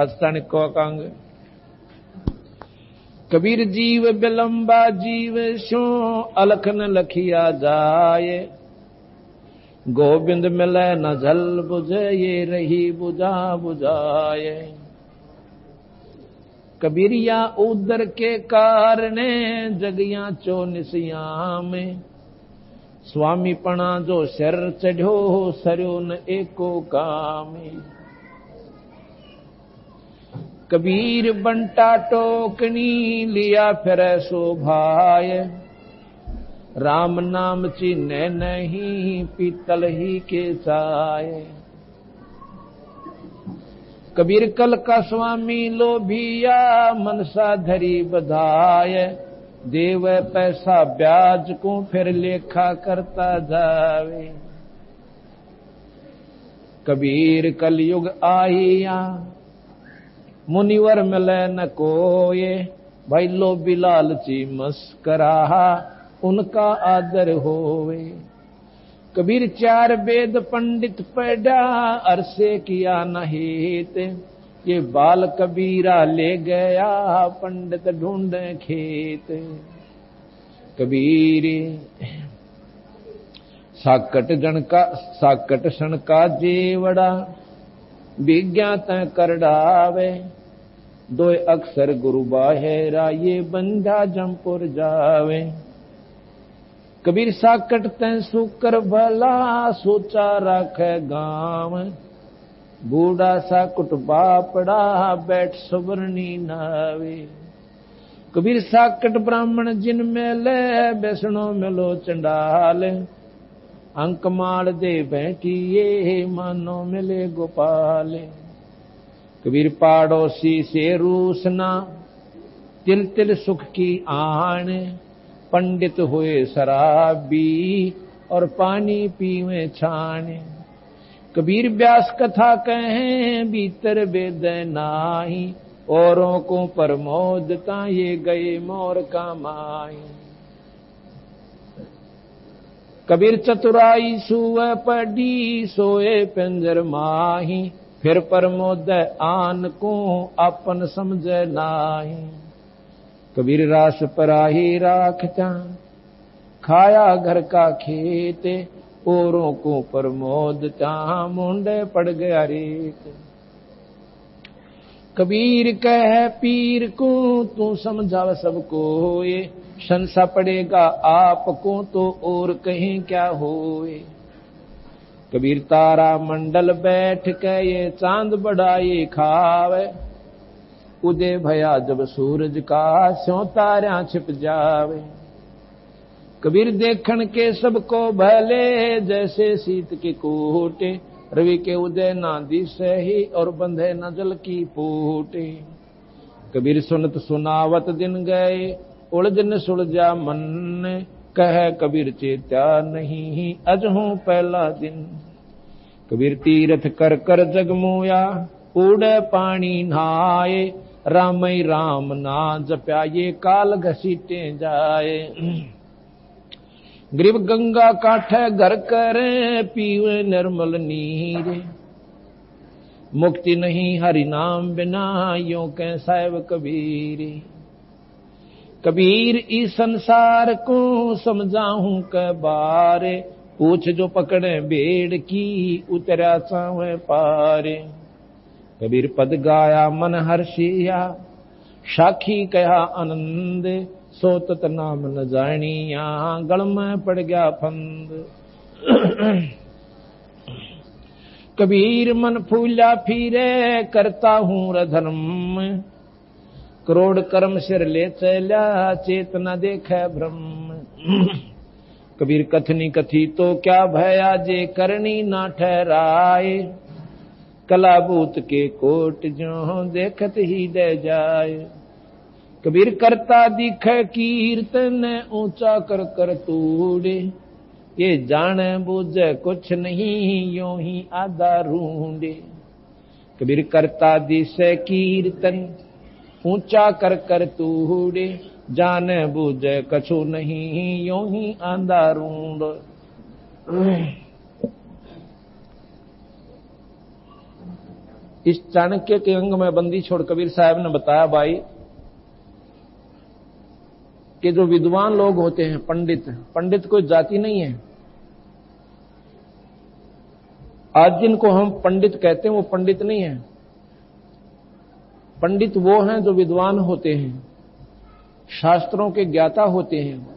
अस्तन को कंग। कबीर जीव बिलंबा जीव स्यो अलख न लखिया जाए, गोविंद मिले न जल बुझे ये रही बुझा बुझाए। कबीरिया उदर के कारणे जगिया चो निसिया में, स्वामी पणा जो सिर चढ़ो सरयो न एको कामे। कबीर बंटा टोकनी लिया फिर सो भाय, राम नाम चिन्ह नहीं पीतल ही के चाय। कबीर कल का स्वामी लोभिया मनसा धरी बधाय, देव पैसा ब्याज को फिर लेखा करता जावे। कबीर कलयुग आइया मुनिवर मिले न कोये, भाई लोभी लालची मस्करा उनका आदर होवे। कबीर चार वेद पंडित पढ़ा अरसे किया न हेत, ये बाल कबीरा ले गया पंडित ढूंढे खेत। कबीर साकट सन का जेवड़ा, विज्ञात कर डावे। दो अक्षर गुरु बाहेरा ये बंधा जमपुर जावे। कबीर साकट तैं सुकर भला सोचा राखे गांव, बूढ़ा सा कुट बापड़ा बैठ सुबरनी नावे। कबीर साकट ब्राह्मण जिन मेले बैसणो मिलो चंडाल, अंक माल दे बैठिए मानो मिले गोपाल। कबीर पाड़ोसी से रूसना तिल तिल सुख की आन, पंडित हुए शराबी और पानी पीवे छान। कबीर व्यास कथा कहें भीतर वेद नाही, औरों को प्रमोदता ये गए मोर कमाई। कबीर चतुराई सुअ पड़ी सोए पिंजर माही, फिर प्रमोद आन को अपन समझ नाही। कबीर रास पराही राखता खाया घर का खेत, औरों को प्रमोदता मुंडे पड़ गया रेत। कबीर कह पीर को तू समझाव सबको ये, संसा पड़ेगा आपको तो और कहीं क्या होए। कबीर तारा मंडल बैठ के ये चांद बढ़ाई खावे, उदय भया जब सूरज का स्यों तारा छिप जावे। कबीर देखन के सबको भले जैसे शीत के कोटे, रवि के उदय ना दिसे ही और बंधे न जल की पोटे। कबीर सुनत सुनावत दिन गए उलझ न सुलझा मन, कह कबीर चेत्या नहीं अजहूं पहला दिन। कबीर तीर्थ कर कर जगमोया उड़े पानी नहाए, रामई राम ना जप्या ये काल घसीटे जाए। ग्रीव गंगा काठे घर करे पीवे निर्मल नीरे, मुक्ति नहीं हरि नाम बिना यों कह साहिब कबीर। कबीर इस संसार को समझाऊं के बारे, पूछ जो पकड़े बेड़ की उतरा चावे पारे। कबीर पद गाया मन हर्षिया साखी कहा आनंद, सो तत नाम न जानिया गल में पड़ गया फंद। कबीर मन फूला फिरे करता हूं रधर्म, करोड़ कर्म सिर ले चला चेतना देखे ब्रह्म। कबीर कथनी कथी तो क्या भया जे करनी ना ठहराए, कलाबूत के कोट जो देखत ही दे जाए। कबीर करता दिखे कीर्तन ऊंचा कर कर तूड़े, ये जाने बूझे कुछ नहीं यों ही आधा रूंडे। कबीर करता दिसे कीर्तन ऊंचा कर कर तूड़े, जाने बूझे कछु नहीं यों ही आधा रूंड। इस चाणक्य के अंग में बंदी छोड़ कबीर साहब ने बताया भाई कि जो विद्वान लोग होते हैं, पंडित, पंडित कोई जाति नहीं है। आज जिनको हम पंडित कहते हैं वो पंडित नहीं है। पंडित वो हैं जो विद्वान होते हैं, शास्त्रों के ज्ञाता होते हैं।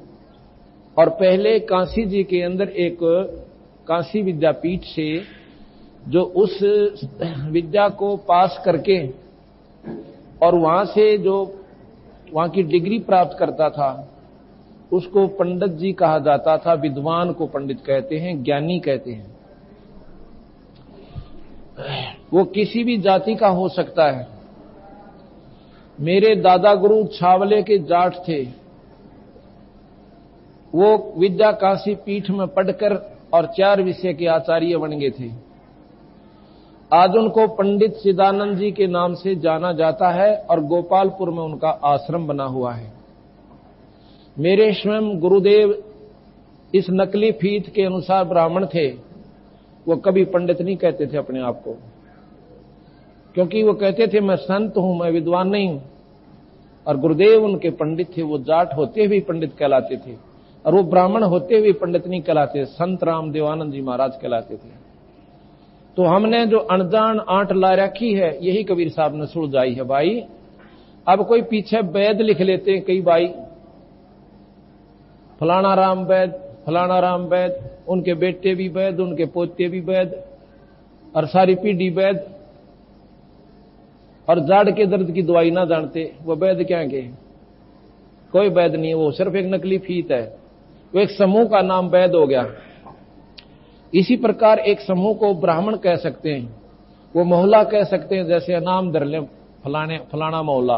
और पहले काशी जी के अंदर एक काशी विद्यापीठ से जो उस विद्या को पास करके और वहां से जो वहां की डिग्री प्राप्त करता था उसको पंडित जी कहा जाता था। विद्वान को पंडित कहते हैं, ज्ञानी कहते हैं। वो किसी भी जाति का हो सकता है। मेरे दादा गुरु छावले के जाट थे। वो विद्या काशी पीठ में पढ़कर और 4 विषय के आचार्य बन गए थे। आज उनको पंडित चिदानंद जी के नाम से जाना जाता है और गोपालपुर में उनका आश्रम बना हुआ है। मेरे स्वयं गुरुदेव इस नकली फीत के अनुसार ब्राह्मण थे। वो कभी पंडित नहीं कहते थे अपने आप को, क्योंकि वो कहते थे मैं संत हूं, मैं विद्वान नहीं हूं। और गुरुदेव उनके पंडित थे। वो जाट होते हुए पंडित कहलाते थे और वो ब्राह्मण होते हुए पंडित नहीं कहलाते, संत राम देवानंद जी महाराज कहलाते थे। तो हमने जो अनजान आंट ला रखी है यही कबीर साहब ने सुलझाई है भाई। अब कोई पीछे वैद लिख लेते हैं कई भाई, फलाना राम वैद, फलाना राम वैद, उनके बेटे भी वैद, उनके पोते भी वैद और सारी पीढ़ी वैद। और जाड़ के दर्द की दवाई ना जानते, वो वैद क्या के? कोई वैद नहीं है, वो सिर्फ एक नकली फीत है। वो एक समूह का नाम वैद हो गया। इसी प्रकार एक समूह को ब्राह्मण कह सकते हैं, वो मोहल्ला कह सकते हैं, जैसे नाम धर ले फलाना मोहल्ला,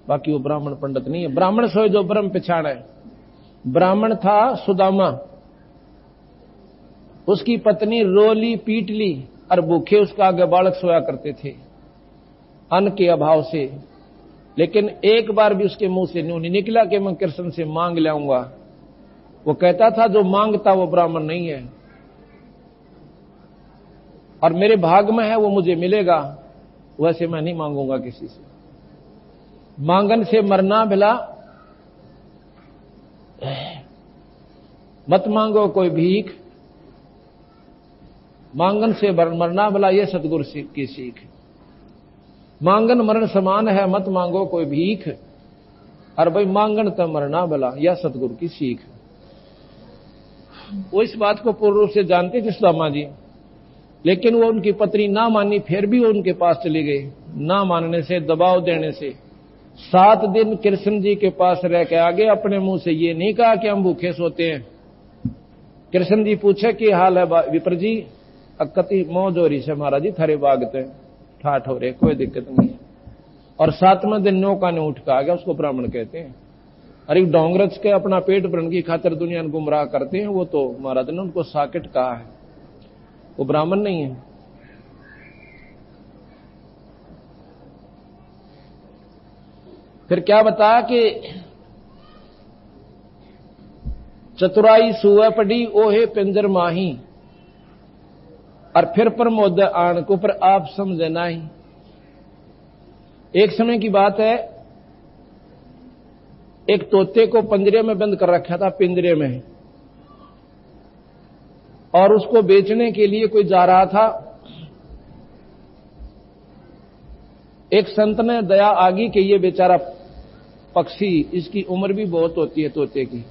बाकी वो ब्राह्मण पंडित नहीं है। ब्राह्मण सोए जो ब्रह्म पिछाड़ है। ब्राह्मण था सुदामा, उसकी पत्नी रोली पीट ली और भूखे उसका आगे बालक सोया करते थे अन्न के अभाव से। लेकिन एक बार भी उसके मुंह से नहीं निकला कि मैं कृष्ण से मांग लाऊंगा। वो कहता था जो मांगता वो ब्राह्मण नहीं है और मेरे भाग में है वो मुझे मिलेगा, वैसे मैं नहीं मांगूंगा किसी से। मांगन से मरना भला, मत मांगो कोई भीख। मांगन से मरना भला, यह सतगुरु की सीख। मांगन मरण समान है, मत मांगो कोई भीख। और भाई मांगन तो मरना भला, यह सतगुरु की सीख। वो इस बात को पूर्ण रूप से जानते थे सुदामा जी, लेकिन वो उनकी पत्नी ना मानी, फिर भी वो उनके पास चली गई। ना मानने से, दबाव देने से 7 दिन कृष्ण जी के पास रह के आगे अपने मुंह से ये नहीं कहा कि हम भूखे सोते हैं। कृष्ण जी पूछे कि हाल है विप्र जी? अकति मौज हो रही से महाराज जी, थारे बागते ठाठ हो रहे, कोई दिक्कत नहीं है। और 7वें दिन नौका ने उठ के आ गया, उसको ब्राह्मण कहते हैं। अरे डोंगरच के अपना पेट भरने की खातिर दुनिया को गुमराह करते हैं, वो तो महाराज ने उनको साकेट कहा है, वो ब्राह्मण नहीं है। फिर क्या बताया कि चतुराई सुअ पड़ी ओहे पिंजर माही, और फिर प्रमोद आन को पर आप समझे नहीं। एक समय की बात है, एक तोते को पिंजरे में बंद कर रखा था, पिंजरे में, और उसको बेचने के लिए कोई जा रहा था। एक संत ने दया आ गई कि ये बेचारा पक्षी, इसकी उम्र भी बहुत होती है तोते की,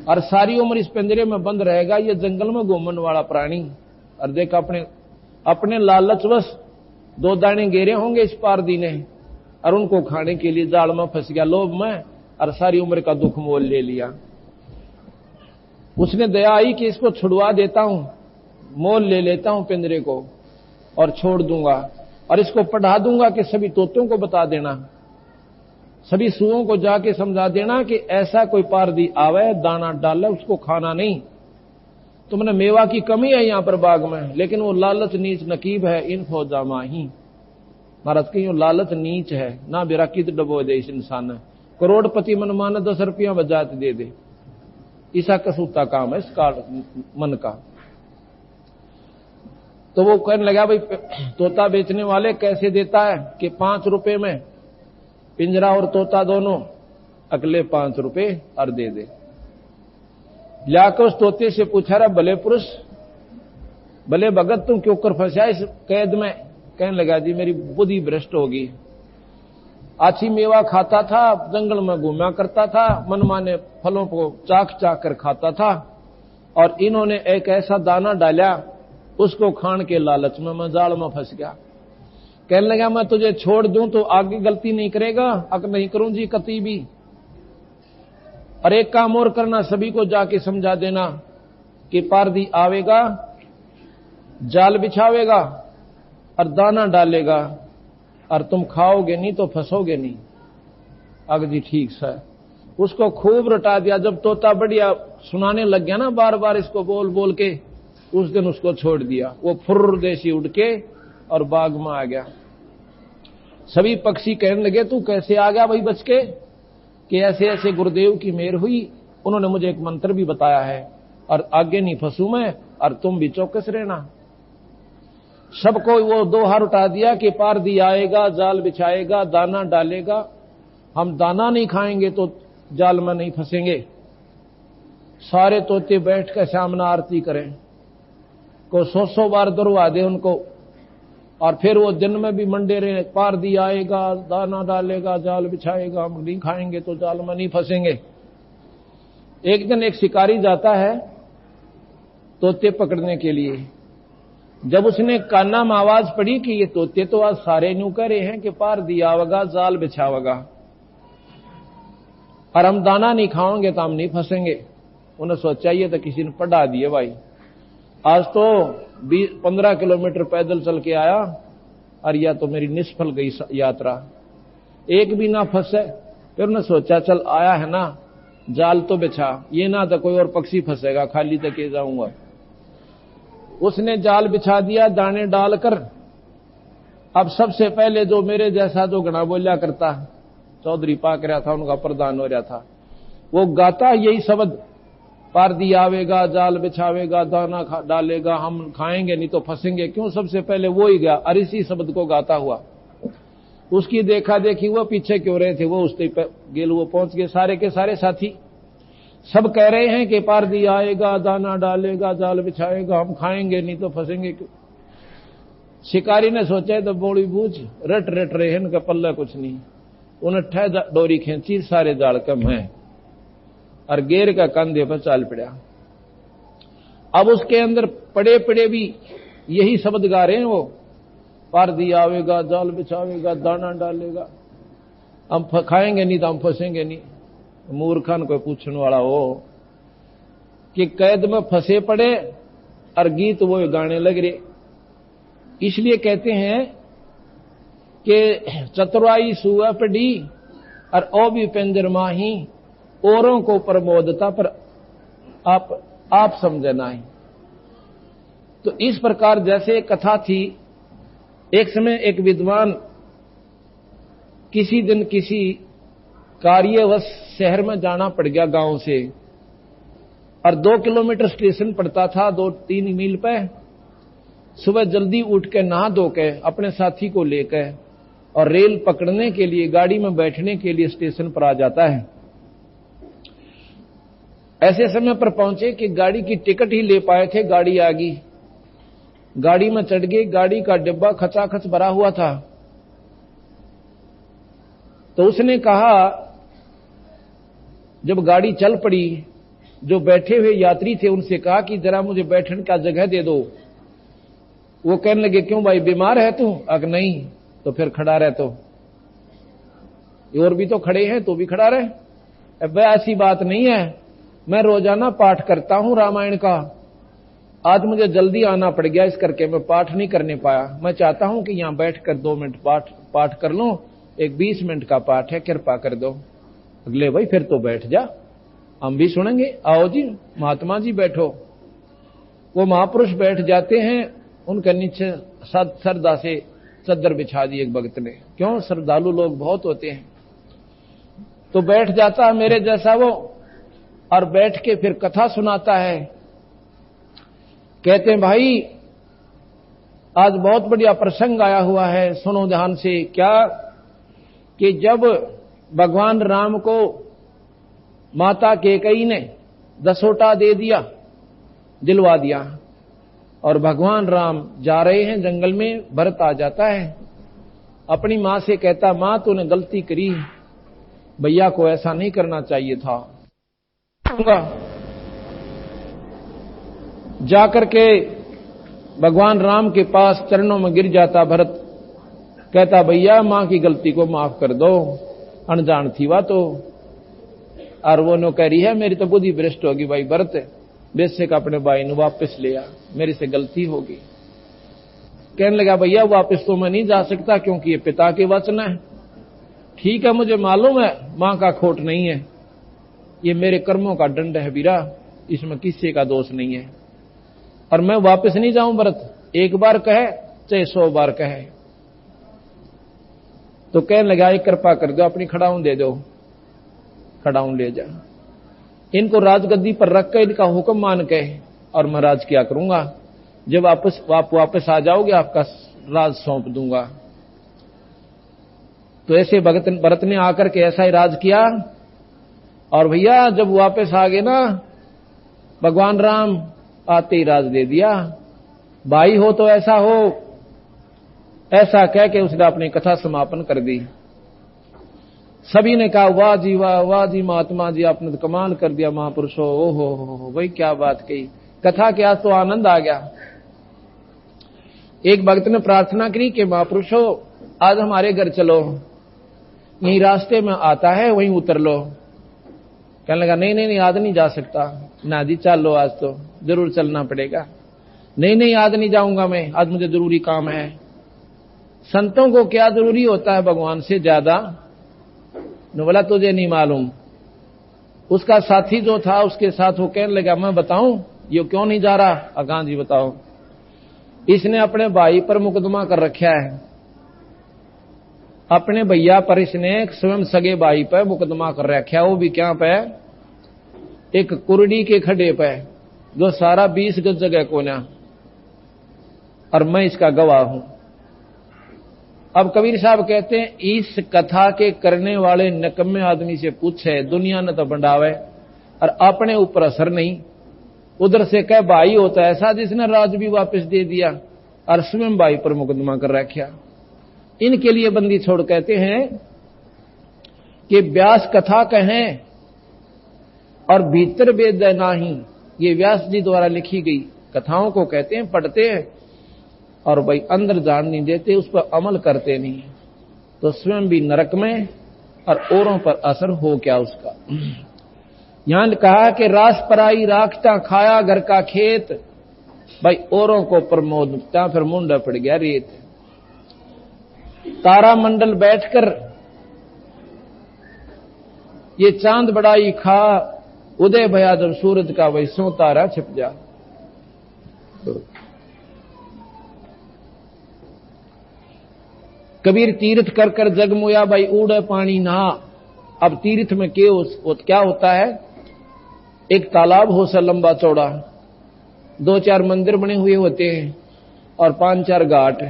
और सारी उम्र इस पिंजरे में बंद रहेगा, ये जंगल में घूमने वाला प्राणी। और देख अपने लालचवश 2 दाने गेरे होंगे इस पारदी ने, और उनको खाने के लिए जाल में फंस गया लोभ में, और सारी उम्र का दुख मोल ले लिया। उसने दया आई कि इसको छुड़वा देता हूं, मोल ले लेता हूं पिंजरे को और छोड़ दूंगा, और इसको पढ़ा दूंगा कि सभी तोतों को बता देना, सभी सुओं को जाके समझा देना कि ऐसा कोई पारदी आवे, दाना डाले, उसको खाना नहीं। तुमने मेवा की कमी है यहां पर बाग में, लेकिन वो लालच नीच नकीब है इन फौजा माही। महाराज की लालच नीच है ना, बेरा कित डबो दे इस इंसान ने। करोड़पति मन माने 10 रुपया बजात दे दे, ऐसा कसूता काम है इसका मन का। तो वो कहने लगा, भाई तोता बेचने वाले कैसे देता है? कि 5 रुपए में पिंजरा और तोता दोनों, अगले 5 रुपए और दे दे। लाकर उस तोते से पूछा, रहा भले पुरुष, भले भगत, तुम क्यों कर फंसा इस कैद में? कहने लगा, जी मेरी बुद्धि भ्रष्ट होगी। अच्छी मेवा खाता था, जंगल में घूमा करता था, मनमाने फलों को चाक चाक कर खाता था, और इन्होंने एक ऐसा दाना डाला, उसको खान के लालच में मैं जाल में फंस गया। कहने लगा, मैं तुझे छोड़ दूं तो आगे गलती नहीं करेगा? अगर नहीं करूं जी कती भी। और एक काम और करना, सभी को जाके समझा देना कि पारदी आवेगा, जाल बिछावेगा और दाना डालेगा, और तुम खाओगे नहीं तो फंसोगे नहीं। अगर जी ठीक सर। उसको खूब रटा दिया। जब तोता बढ़िया सुनाने लग गया ना, बार बार इसको बोल बोल के, उस दिन उसको छोड़ दिया। वो फुर्र देसी उड़ के और बाग में आ गया। सभी पक्षी कहने लगे, तू कैसे आ गया भाई बच के? कि ऐसे ऐसे गुरुदेव की मेहर हुई, उन्होंने मुझे एक मंत्र भी बताया है, और आगे नहीं फंसू मैं, और तुम भी चौकस रहना। सबको वो 2 हाथ उठा दिया कि पारदी आएगा, जाल बिछाएगा, दाना डालेगा। हम दाना नहीं खाएंगे तो जाल में नहीं फंसेंगे। सारे तोते बैठ कर सामने आरती करें, को 100 बार दुरवा दे उनको, और फिर वो दिन में भी मंडे रहे, पारदी आएगा, दाना डालेगा, जाल बिछाएगा, हम नहीं खाएंगे तो जाल में नहीं फंसेंगे। एक दिन एक शिकारी जाता है तोते पकड़ने के लिए। जब उसने काना में आवाज पड़ी कि ये तोते तो आज सारे न्यू कह रहे हैं कि पारदी आवेगा, जाल बिछावेगा, और हम दाना नहीं खाओगे तो हम नहीं फंसेंगे। उन्हें सोचा ये तो किसी ने पढ़ा दिए भाई। आज तो 15 किलोमीटर पैदल चल के आया, और या तो मेरी निष्फल गई यात्रा, एक भी ना फंसे। फिर उन्हें सोचा चल आया है ना, जाल तो बिछा, ये ना तो कोई और पक्षी फंसेगा, खाली तक के जाऊंगा। उसने जाल बिछा दिया दाने डालकर। अब सबसे पहले जो मेरे जैसा जो घना बोलिया करता, चौधरी पाक रहा था, उनका प्रधान हो रहा था, वो गाता यही शब्द, पारदी आवेगा, जाल बिछावेगा, दाना डालेगा, हम खाएंगे नहीं तो फंसेंगे। क्यों? सबसे पहले वो ही गया, और इसी शब्द को गाता हुआ। उसकी देखा देखी वो पीछे क्यों रहे थे, वो उसके गेल वो पहुंच गए। सारे के सारे साथी सब कह रहे हैं कि पारदी आएगा, दाना डालेगा, जाल बिछाएगा, हम खाएंगे नहीं तो फंसेंगे क्यों? शिकारी ने सोचा तो बोली बूझ रट रट रहे हैं, इनका पल्ला कुछ नहीं। उन्हें ठह डोरी खींची, सारे जाल कम है, और गेर का कंधे पर चाल पड़ा। अब उसके अंदर पड़े पड़े भी यही शब्द गा रहे हैं वो, पारदी आवेगा, जाल बिछावेगा, दाना डालेगा, हम खाएंगे नहीं तो हम फंसेंगे नहीं। मूर्खन को पूछने वाला हो कि कैद में फंसे पड़े और गीत वो गाने लग रहे। इसलिए कहते हैं कि चतुराई सुआ पड़ी और ओ भी पिंजर माही, औरों को प्रमोदता पर आप समझे नहीं। तो इस प्रकार जैसे एक कथा थी, एक समय एक विद्वान किसी दिन किसी कार्यवश शहर में जाना पड़ गया गांव से, और 2 किलोमीटर स्टेशन पड़ता था, 2-3 मील पे। सुबह जल्दी उठ के नहा धो के अपने साथी को लेकर और रेल पकड़ने के लिए, गाड़ी में बैठने के लिए स्टेशन पर आ जाता है। ऐसे समय पर पहुंचे कि गाड़ी की टिकट ही ले पाए थे, गाड़ी आ गई, गाड़ी में चढ़ गए। गाड़ी का डिब्बा खचाखच भरा हुआ था। तो उसने कहा, जब गाड़ी चल पड़ी, जो बैठे हुए यात्री थे उनसे कहा कि जरा मुझे बैठने का जगह दे दो। वो कहने लगे, क्यों भाई बीमार है तू? अगर नहीं तो फिर खड़ा रह, तो और भी तो खड़े हैं, तो भी खड़ा रहे। अब ऐसी बात नहीं है, मैं रोजाना पाठ करता हूं रामायण का, आज मुझे जल्दी आना पड़ गया, इस करके मैं पाठ नहीं करने पाया। मैं चाहता हूं कि यहां बैठकर 2 मिनट पाठ कर लूं, एक 20 मिनट का पाठ है, कृपा कर दो। अगले भाई फिर तो बैठ जा, हम भी सुनेंगे। आओ जी महात्मा जी बैठो। वो महापुरुष बैठ जाते हैं, उनके नीचे श्रद्धा से चद्दर बिछा दी एक भक्त ने। क्यों? श्रद्धालु लोग बहुत होते हैं। तो बैठ जाता मेरे जैसा वो, और बैठ के फिर कथा सुनाता है। कहते हैं, भाई आज बहुत बढ़िया प्रसंग आया हुआ है, सुनो ध्यान से। क्या कि जब भगवान राम को माता कैकेयी ने दसोटा दे दिया, दिलवा दिया, और भगवान राम जा रहे हैं जंगल में, भरत आ जाता है, अपनी मां से कहता, मां तूने गलती करी, भैया को ऐसा नहीं करना चाहिए था। जाकर के भगवान राम के पास चरणों में गिर जाता भरत, कहता भैया मां की गलती को माफ कर दो, अनजान थी वह तो। और वो नो कह रही है मेरी तो बुद्धि भ्रष्ट होगी भाई भरत, बेशक अपने भाई ने वापस लिया, मेरी से गलती होगी। कहने लगा भैया वापस तो मैं नहीं जा सकता क्योंकि ये पिता के वचन है। ठीक है मुझे मालूम है मां का खोट नहीं है, ये मेरे कर्मों का दंड है वीरा, इसमें किसी का दोष नहीं है, और मैं वापस नहीं जाऊं भरत, एक बार कहे चाहे 100 बार कहे। तो कहने लगा एक कृपा कर दो, अपनी खड़ाऊं दे दो, खड़ाऊं ले जा, इनको राजगद्दी पर रख कर इनका हुक्म मान के और मैं राज किया करूंगा, जब आप वापस आ जाओगे आपका राज सौंप दूंगा। तो ऐसे भरत ने आकर के ऐसा ही राज किया। और भैया जब वापस आ गए ना भगवान राम, आते ही राज दे दिया। भाई हो तो ऐसा हो, ऐसा कह के उसने अपनी कथा समापन कर दी। सभी ने कहा वाह जी वाह, वाह जी महात्मा जी, आपने तो कमाल कर दिया महापुरुषो, ओहो भाई क्या बात कही, कथा के आज तो आनंद आ गया। एक भक्त ने प्रार्थना करी कि महापुरुषो आज हमारे घर चलो, यही रास्ते में आता है वहीं उतर लो। कहने लगा नहीं आज नहीं जा सकता। ना जी चलो, आज तो जरूर चलना पड़ेगा। नहीं आज नहीं जाऊंगा मैं, आज मुझे जरूरी काम है। संतों को क्या जरूरी होता है भगवान से ज्यादा? ने बोला तुझे नहीं मालूम। उसका साथी जो था उसके साथ वो कहने लगा मैं बताऊं ये क्यों नहीं जा रहा? अगां जी बताओ। इसने अपने भाई पर मुकदमा कर रखा है, अपने भैया पर इसने स्वयं सगे भाई पर मुकदमा कर रखा है। वो भी क्या पे? एक कुरडी के खड्डे पे, जो सारा 20 गज जगह कोना, और मैं इसका गवाह हूं। अब कबीर साहब कहते हैं इस कथा के करने वाले नकम्मे आदमी से पूछे, दुनिया ने तो बंडावे और अपने ऊपर असर नहीं। उधर से कह भाई होता है ऐसा जिसने राज भी वापस दे दिया और स्वयं भाई पर मुकदमा कर रखा। इनके लिए बंदी छोड़ कहते हैं कि व्यास कथा कहें और भीतर वेद नाही। ये व्यास जी द्वारा लिखी गई कथाओं को कहते हैं, पढ़ते हैं और भाई अंदर जान नहीं देते, उस पर अमल करते नहीं, तो स्वयं भी नरक में और औरों पर असर हो क्या उसका। यहां कहा कि रास पराई राखता खाया घर का खेत, भाई औरों को प्रमोदता फिर मुंडा पड़ गया रेत। तारा मंडल बैठकर ये चांद बड़ाई खा, उदय भया जब सूरज का वही सो तारा छिप जा। कबीर तीर्थ कर कर जगमोया, भाई उड़े पानी नहा। अब तीर्थ में क्या होता है? एक तालाब हो सा लंबा चौड़ा, 2-4 मंदिर बने हुए होते हैं और 5-4 घाट,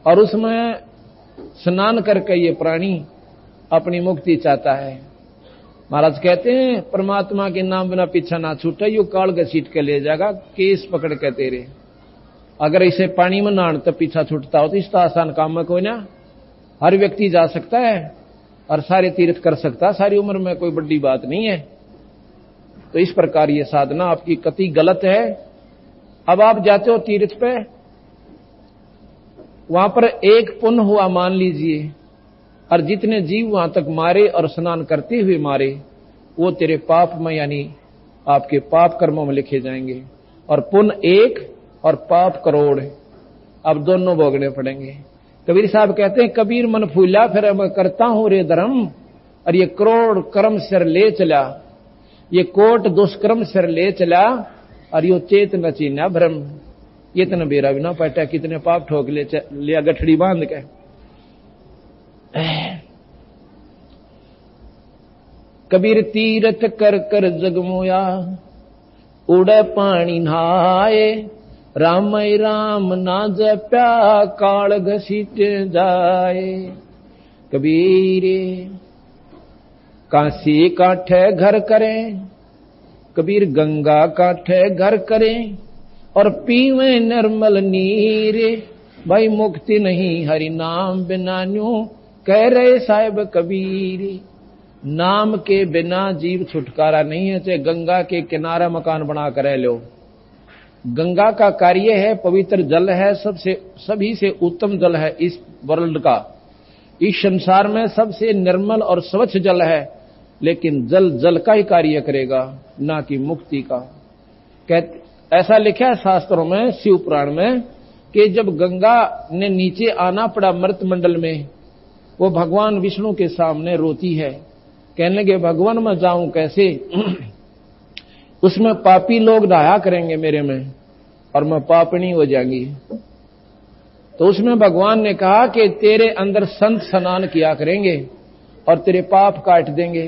और उसमें स्नान करके ये प्राणी अपनी मुक्ति चाहता है। महाराज कहते हैं परमात्मा के नाम बिना पीछा ना छूटे, यू काल घसीट के ले जाएगा केस पकड़ के तेरे। अगर इसे पानी में नहान तो पीछा छूटता हो तो इस आसान काम में कोई ना, हर व्यक्ति जा सकता है और सारे तीर्थ कर सकता है, सारी उम्र में कोई बड़ी बात नहीं है। तो इस प्रकार ये साधना आपकी कति गलत है। अब आप जाते हो तीर्थ पे, वहां पर एक पुण्य हुआ मान लीजिए, और जितने जीव वहां तक मारे और स्नान करते हुए मारे, वो तेरे पाप में यानी आपके पाप कर्मों में लिखे जाएंगे, और पुण्य 1 और पाप करोड़। अब दोनों भोगने पड़ेंगे। कबीर साहब कहते हैं कबीर मन फूला फिर मैं करता हूं रे धर्म, और ये करोड़ कर्म सिर ले चला, ये कोट दुष्कर्म सिर ले चला, और यो चेत न चीना भ्रम। ये इतना बेरा भी ना पटा, कितने पाप ठोक लिया गठड़ी बांध के। कबीर तीरथ कर कर जगमोया, उड़े पानी नहाए, राम राम ना जप्या काल घसीट जाए। कबीर काशी काठे घर करें, कबीर गंगा काठे घर करें और पीवे निर्मल नीर। भाई मुक्ति नहीं हरि नाम बिना न्यू कह रहे साहिब कबीर। नाम के बिना जीव छुटकारा नहीं है, चाहे गंगा के किनारे मकान बना कर रह लो। गंगा का कार्य है, पवित्र जल है, सभी से उत्तम जल है इस वर्ल्ड का। इस संसार में सबसे निर्मल और स्वच्छ जल है, लेकिन जल जल का ही कार्य करेगा, ना कि मुक्ति का। ऐसा लिखा है शास्त्रों में, शिव पुराण में, कि जब गंगा ने नीचे आना पड़ा मृत मंडल में, वो भगवान विष्णु के सामने रोती है, कहने लगे भगवान मैं जाऊं कैसे? उसमें पापी लोग नहाया करेंगे मेरे में और मैं पापनी हो जाएंगी। तो उसमें भगवान ने कहा कि तेरे अंदर संत स्नान किया करेंगे और तेरे पाप काट देंगे।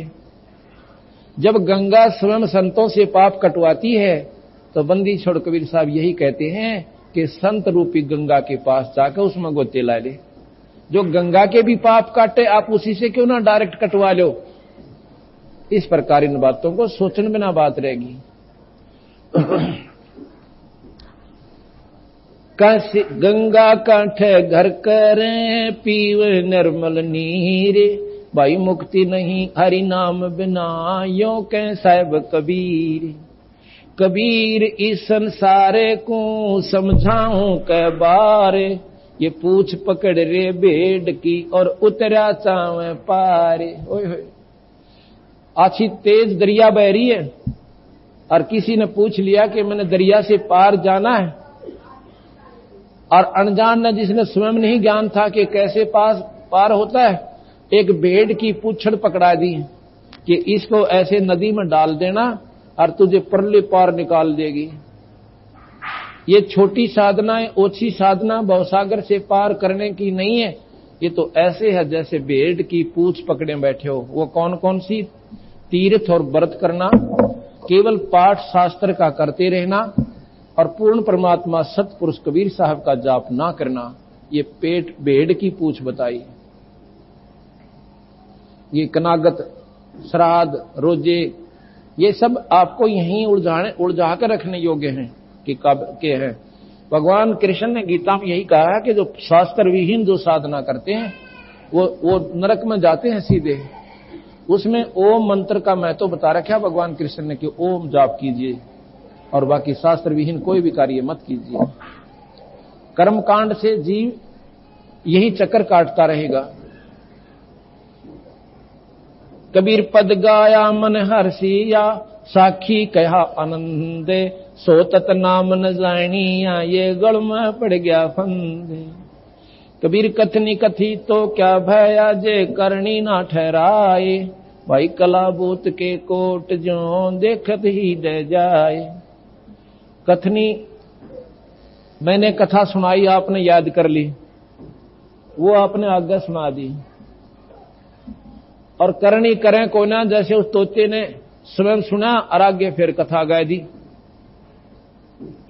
जब गंगा स्वयं संतों से पाप कटवाती है तो बंदी छोड़ कबीर साहब यही कहते हैं कि संत रूपी गंगा के पास जाकर उसमें गोते ला ले। जो गंगा के भी पाप काटे, आप उसी से क्यों ना डायरेक्ट कटवा लो? इस प्रकार इन बातों को सोचने बिना बात रहेगी। काशी गंगा काठे घर करें पीवे निर्मल नीर। भाई मुक्ति नहीं हरि नाम बिना यो कह साहिब कबीर। कबीर इस संसारे को समझाऊं कै बारे। ये पूछ पकड़ रे भेड़ की और उतरा चावे पारे। ओए होए, अच्छी तेज दरिया बह रही है और किसी ने पूछ लिया कि मैंने दरिया से पार जाना है, और अनजान ने, जिसने स्वयं नहीं ज्ञान था कि कैसे पार होता है, एक भेड़ की पूंछड़ पकड़ा दी कि इसको ऐसे नदी में डाल देना और तुझे परले पार निकाल देगी। ये छोटी साधना, ओछी साधना भवसागर से पार करने की नहीं है। ये तो ऐसे है जैसे भेड़ की पूंछ पकड़े बैठे हो। वो कौन कौन सी? तीर्थ और व्रत करना, केवल पाठ शास्त्र का करते रहना और पूर्ण परमात्मा सतपुरुष कबीर साहब का जाप ना करना। ये पेट भेड़ की पूंछ बताई। ये कनागत, श्राद्ध, रोजे, ये सब आपको यहीं उलझा कर रखने योग्य हैं कि कब के हैं। भगवान कृष्ण ने गीता में यही कहा है कि जो शास्त्र विहीन जो साधना करते हैं वो नरक में जाते हैं सीधे। उसमें ओम मंत्र का महत्व बता रखा है भगवान कृष्ण ने कि ओम जाप कीजिए और बाकी शास्त्र विहीन कोई भी कार्य मत कीजिए। कर्मकांड से जीव यही चक्कर काटता रहेगा। कबीर पद गाया मन हर्षिया, साखी कहा आनंदे। सो तत नाम न जानिया, ये गढ़ में पड़ गया फंदे। कबीर कथनी कथी तो क्या भया, जे करनी ना ठहराए। भाई कलाबूत के कोट जो देखत ही डर जाए। कथनी मैंने कथा सुनाई, आपने याद कर ली, वो आपने आगे सुना दी। और करनी करें कोई ना, जैसे उस तोते ने स्वयं सुना और आगे फिर कथा गा दी।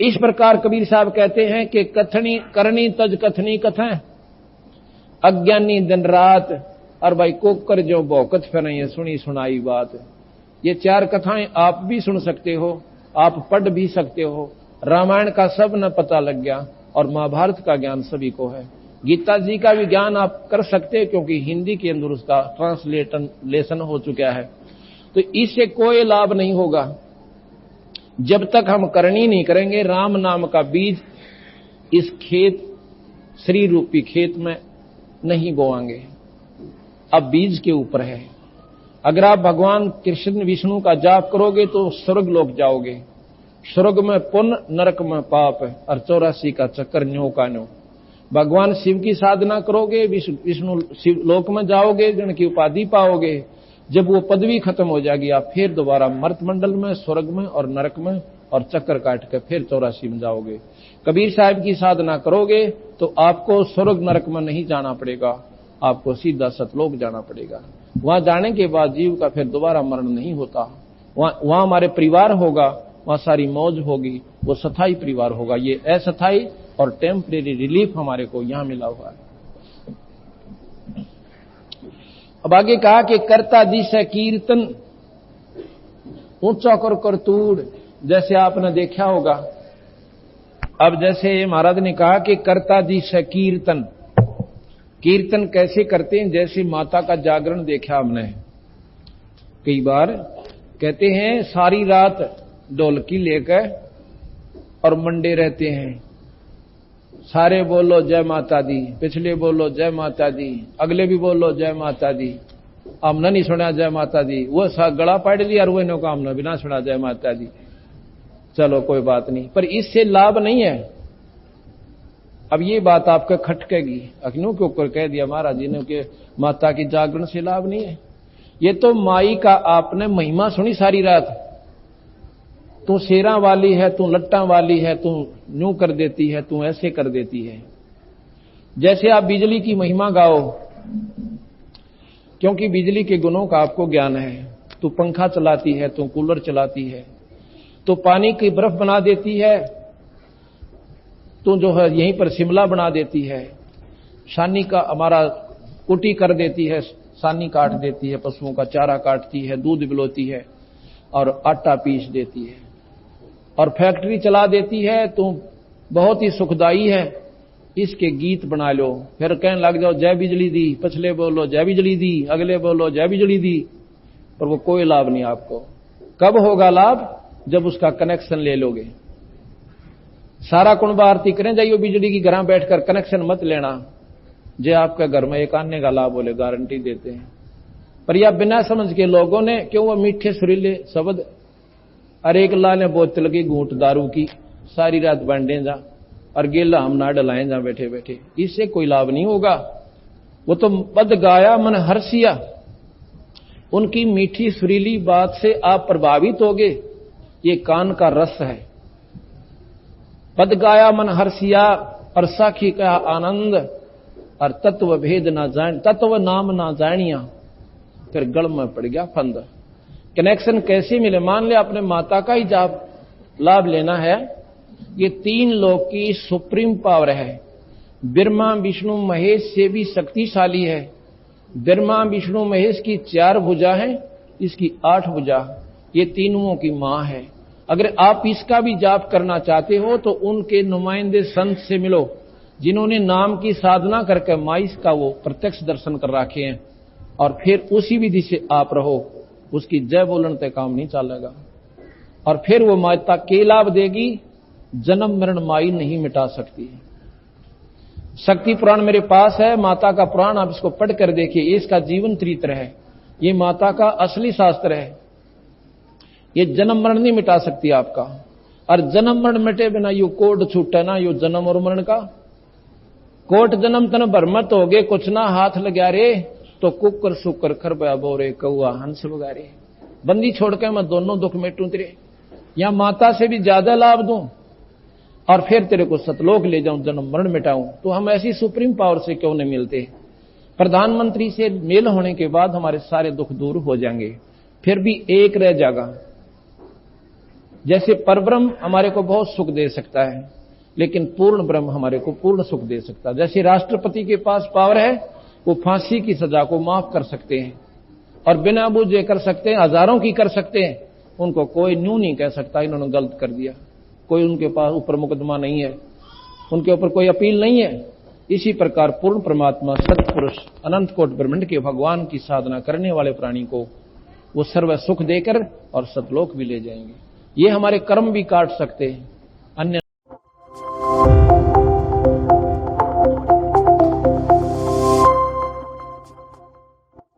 इस प्रकार कबीर साहब कहते हैं कि कथनी करनी तज कथनी कथें, अज्ञानी दिन रात, और भाई कोकर जो भौकत फिरें ये सुनी सुनाई बात। ये चार कथाएं आप भी सुन सकते हो, आप पढ़ भी सकते हो। रामायण का सब न पता लग गया और महाभारत का ज्ञान सभी को है। गीता जी का भी ज्ञान आप कर सकते हैं क्योंकि हिंदी के अंदर उसका ट्रांसलेशन हो चुका है। तो इससे कोई लाभ नहीं होगा जब तक हम करनी नहीं करेंगे, राम नाम का बीज इस खेत, श्री रूपी खेत में नहीं बोएंगे। अब बीज के ऊपर है। अगर आप भगवान कृष्ण विष्णु का जाप करोगे तो स्वर्ग लोक जाओगे। स्वर्ग में पुण्य, नरक में पाप, और 84 का चक्कर न्यो का न्यो। भगवान शिव की साधना करोगे, विष्णु शिव लोक में जाओगे, जिनकी उपाधि पाओगे। जब वो पदवी खत्म हो जाएगी, आप फिर दोबारा मर्त मंडल में, स्वर्ग में और नरक में, और चक्कर काट कर फिर 84 में जाओगे। कबीर साहब की साधना करोगे तो आपको स्वर्ग नरक में नहीं जाना पड़ेगा, आपको सीधा सतलोक जाना पड़ेगा। वहां जाने के बाद जीव का फिर दोबारा मरण नहीं होता। वहां हमारे परिवार होगा, वहां सारी मौज होगी, वो स्थायी परिवार होगा। ये अस्थायी और टेम्परेरी रिलीफ हमारे को यहां मिला हुआ है। अब आगे कहा कि कर्ता दिशा कीर्तन ऊंचा कर तूड़, जैसे आपने देखा होगा। अब जैसे महाराज ने कहा कि कर्ता दिशा कीर्तन, कीर्तन कैसे करते हैं, जैसे माता का जागरण देखा हमने कई बार। कहते हैं सारी रात ढोलकी लेकर और मंडे रहते हैं, सारे बोलो जय माता दी, पिछले बोलो जय माता दी, अगले भी बोलो जय माता दी। हमने नहीं सुना जय माता दी, वो गला पाड़ लिया और वो इन्हों का हमने बिना सुना जय माता दी। चलो कोई बात नहीं, पर इससे लाभ नहीं है। अब ये बात आपको खटकेगी, अखनों के ऊपर कह दिया महाराज जी ने कि माता की जागरण से लाभ नहीं है। ये तो माई का आपने महिमा सुनी सारी रात, तू शेरा वाली है, तू लट्टा वाली है, तू यूं कर देती है, तू ऐसे कर देती है। जैसे आप बिजली की महिमा गाओ, क्योंकि बिजली के गुणों का आपको ज्ञान है। तू पंखा चलाती है, तू कूलर चलाती है, तो पानी की बर्फ बना देती है, तो जो है यहीं पर शिमला बना देती है, सानी का हमारा कुटी कर देती है, सानी काट देती है, पशुओं का चारा काटती है, दूध बिलोती है और आटा पीस देती है, और फैक्ट्री चला देती है। तो बहुत ही सुखदाई है, इसके गीत बना लो, फिर कहने लग जाओ जय बिजली दी, पिछले बोलो जय बिजली दी, अगले बोलो जय बिजली दी, पर वो कोई लाभ नहीं आपको। कब होगा लाभ? जब उसका कनेक्शन ले लोगे। सारा कुंभ आरती करें जाइयो बिजली की, घर बैठकर कनेक्शन मत लेना, जो आपके घर में एक आने का लाभ बोले गारंटी देते हैं। पर यह बिना समझ के लोगों ने, क्यों वो मीठे सुरीले शब्द, अरे एक लाल ने बोतल की घूंट दारू की, सारी रात बांटे जा और गेला हम ना डलाएं जा बैठे बैठे, इससे कोई लाभ नहीं होगा। वो तो पद गाया मन हर्षिया, उनकी मीठी सुरीली बात से आप प्रभावित होगे, ये कान का रस है। पद गाया मन हर्षिया और साखी का आनंद, और तत्व भेद ना जान, तत्व नाम ना जानिया, फिर गल में पड़ गया फंद। कनेक्शन कैसे मिले? मान ले अपने माता का ही जाप लाभ लेना है। ये तीन लोक की सुप्रीम पावर है, ब्रह्मा विष्णु महेश से भी शक्तिशाली है। ब्रह्मा विष्णु महेश की 4 भुजा है, इसकी 8 भुजा, ये तीनों की मां है। अगर आप इसका भी जाप करना चाहते हो तो उनके नुमाइंदे संत से मिलो, जिन्होंने नाम की साधना करके माई का वो प्रत्यक्ष दर्शन कर रखे हैं, और फिर उसी विधि से आप रहो। उसकी जय बोलने तक काम नहीं चलेगा, और फिर वो माता के लाभ देगी। जन्म मरण माई नहीं मिटा सकती। शक्ति पुराण मेरे पास है, माता का पुराण, आप इसको पढ़ कर देखिए, इसका जीवन चरित्र है, ये माता का असली शास्त्र है। ये जन्म मरण नहीं मिटा सकती आपका, और जन्म मरण मिटे बिना यू कोड छूटे ना, यू जन्म और मरण का कोट जन्म तन भरमत हो गए, कुछ ना हाथ लगा रे, तो कुकर सुकर खरबा बोरे कौआ हंस बगारे। बंदी छोड़ के मैं दोनों दुख मेटूं तेरे, या माता से भी ज्यादा लाभ दूं, और फिर तेरे को सतलोक ले जाऊं, जन्म मरण मिटाऊं। तो हम ऐसी सुप्रीम पावर से क्यों नहीं मिलते? प्रधानमंत्री से मेल होने के बाद हमारे सारे दुख दूर हो जाएंगे। फिर भी एक रह जाएगा, जैसे परब्रह्म हमारे को बहुत सुख दे सकता है, लेकिन पूर्ण ब्रह्म हमारे को पूर्ण सुख दे सकता है। जैसे राष्ट्रपति के पास पावर है, वो फांसी की सजा को माफ कर सकते हैं, और बिना बूझे कर सकते हैं, हजारों की कर सकते हैं, उनको कोई न्यू नहीं कह सकता इन्होंने गलत कर दिया। कोई उनके पास ऊपर मुकदमा नहीं है, उनके ऊपर कोई अपील नहीं है। इसी प्रकार पूर्ण परमात्मा सत्पुरुष अनंत कोट ब्रह्मांड के भगवान की साधना करने वाले प्राणी को वो सर्व सुख देकर और सतलोक भी ले जाएंगे। ये हमारे कर्म भी काट सकते हैं।